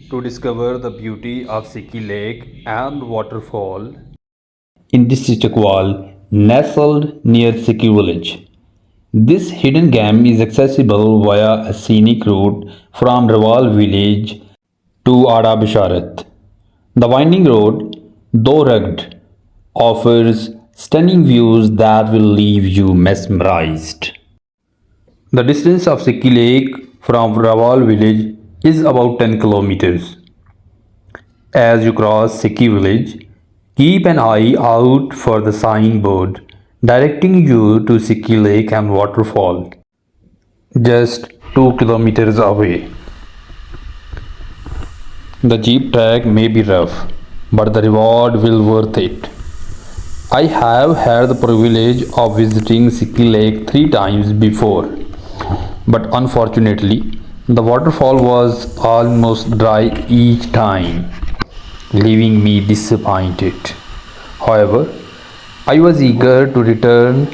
to discover the beauty of Sikki Lake and waterfall in district Chakwal, nestled near Sikki village. This hidden gem is accessible via a scenic route from Rawal village to Ada Bisharat. The winding road, though rugged, offers stunning views that will leave you mesmerized. The distance of Sikki Lake from Rawal village is about 10 kilometers. As you cross Sikki village, keep an eye out for the signboard directing you to Sikki Lake and waterfall, just 2 kilometers away. The jeep track may be rough, but the reward will worth it. I have had the privilege of visiting Sikki Lake 3 times before, but unfortunately, the waterfall was almost dry each time, leaving me disappointed. However, I was eager to return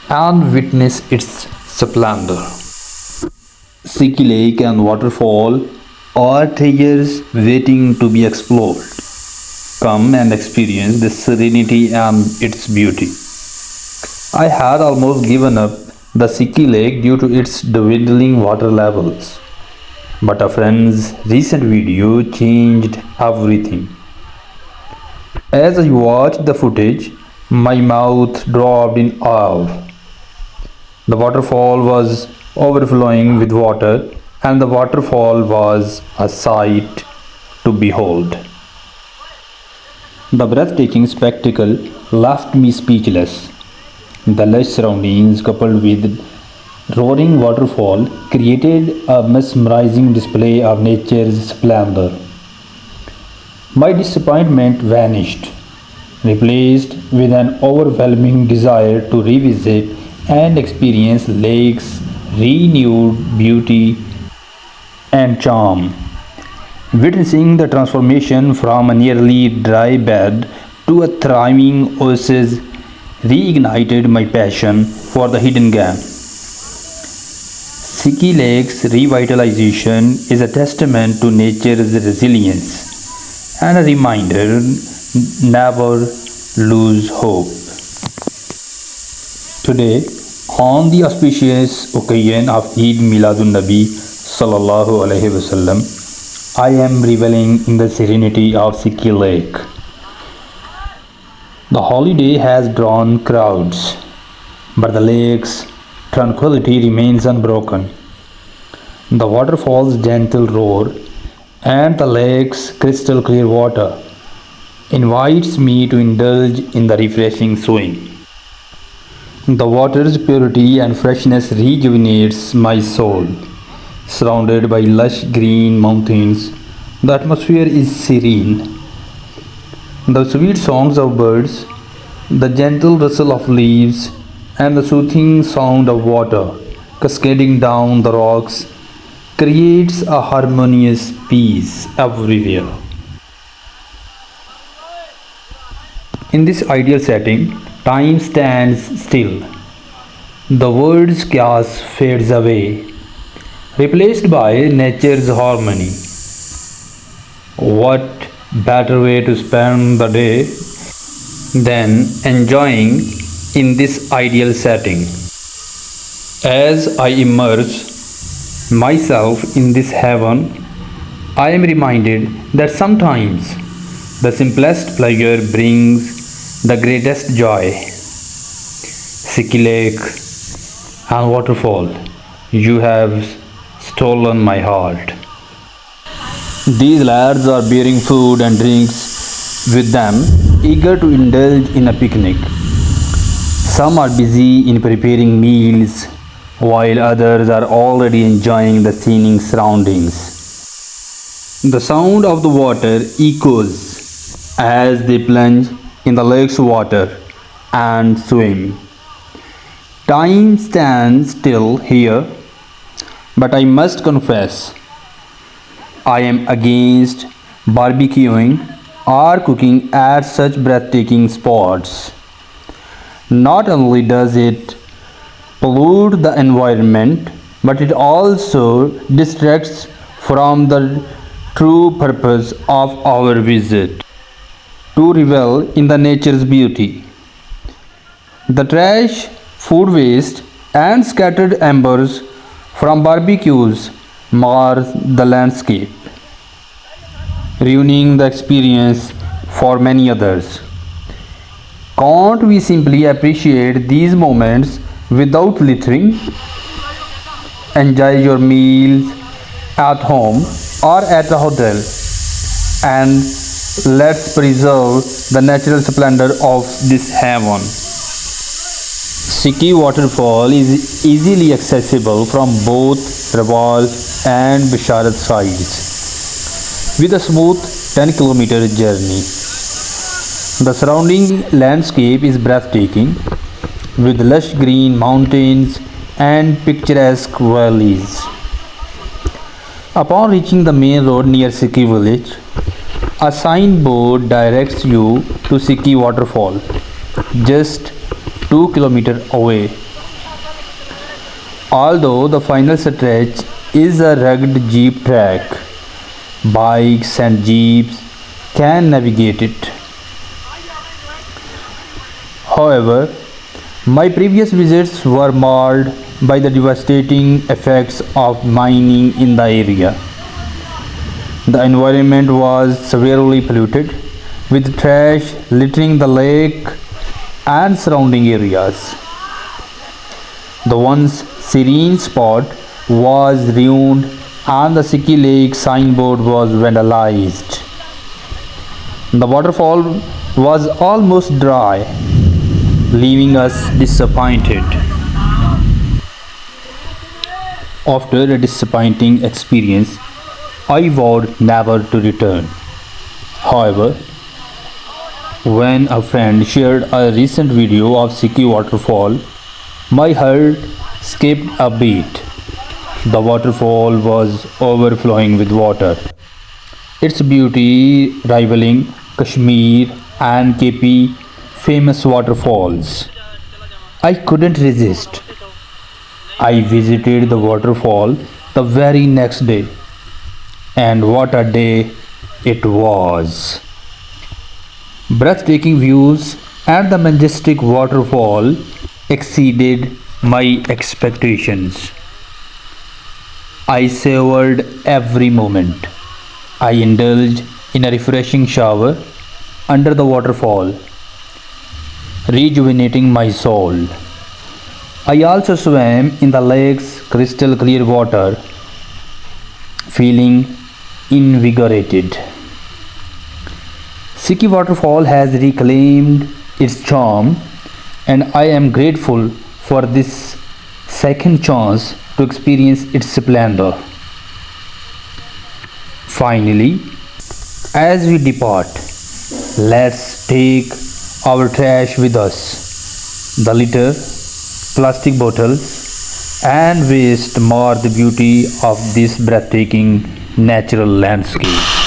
and witness its splendor. Sikki Lake and waterfall are treasures waiting to be explored. Come and experience the serenity and its beauty. I had almost given up the Sikki Lake due to its dwindling water levels, but a friend's recent video changed everything. As I watched the footage, my mouth dropped in awe. The waterfall was overflowing with water, and the waterfall was a sight to behold. The breathtaking spectacle left me speechless. The lush surroundings, coupled with roaring waterfall, created a mesmerizing display of nature's splendor. My disappointment vanished, replaced with an overwhelming desire to revisit and experience Lake's renewed beauty and charm. Witnessing the transformation from a nearly dry bed to a thriving oasis reignited my passion for the hidden gem. Sikki Lake's revitalization is a testament to nature's resilience and a reminder never lose hope. Today, on the auspicious occasion of Eid Miladun Nabi Sallallahu Alaihi Wasallam, I am reveling in the serenity of Sikki Lake. The holiday has drawn crowds, but the lake's tranquility remains unbroken. The waterfall's gentle roar and the lake's crystal clear water invites me to indulge in the refreshing swim. The water's purity and freshness rejuvenates my soul. Surrounded by lush green mountains, the atmosphere is serene. The sweet songs of birds, the gentle rustle of leaves, and the soothing sound of water cascading down the rocks creates a harmonious peace everywhere. In this ideal setting, time stands still. The world's chaos fades away, replaced by nature's harmony. What better way to spend the day than enjoying in this ideal setting? As I immerse myself in this heaven, I am reminded that sometimes the simplest pleasure brings the greatest joy. Sikki Lake and waterfall, you have stolen my heart. These lads are bearing food and drinks with them, eager to indulge in a picnic. Some are busy in preparing meals, while others are already enjoying the scenic surroundings. The sound of the water echoes as they plunge in the lake's water and swim. Time stands still here, but I must confess, I am against barbecuing or cooking at such breathtaking spots. Not only does it pollute the environment, but it also distracts from the true purpose of our visit: to revel in the nature's beauty. The trash, food waste, and scattered embers from barbecues mar the landscape, ruining the experience for many others. Can't we simply appreciate these moments without littering? Enjoy your meals at home or at a hotel, and let's preserve the natural splendor of this heaven. Sikki waterfall is easily accessible from both Travelogue and Bisharat sides with a smooth 10-kilometer journey. The surrounding landscape is breathtaking with lush green mountains and picturesque valleys. Upon reaching the main road near Sikki village, a signboard directs you to Sikki waterfall, just 2 kilometers away. Although the final stretch is a rugged jeep track, bikes and jeeps can navigate it. However, my previous visits were marred by the devastating effects of mining in the area. The environment was severely polluted, with trash littering the lake and surrounding areas. The once serene spot was ruined and the Sikki Lake signboard was vandalized. The waterfall was almost dry, leaving us disappointed. After a disappointing experience, I vowed never to return. However, when a friend shared a recent video of Sikki waterfall, my heart skipped a beat. The waterfall was overflowing with water, its beauty rivaling Kashmir and KP famous waterfalls. I couldn't resist. I visited the waterfall the very next day, and what a day it was! Breathtaking views and the majestic waterfall exceeded my expectations. I savored every moment. I indulged in a refreshing shower under the waterfall, rejuvenating my soul. I also swam in the lake's crystal clear water, feeling invigorated. Sikki waterfall has reclaimed its charm, and I am grateful for this second chance to experience its splendor. Finally, as we depart, let's take our trash with us. The litter, plastic bottles, and waste mar the beauty of this breathtaking natural landscape.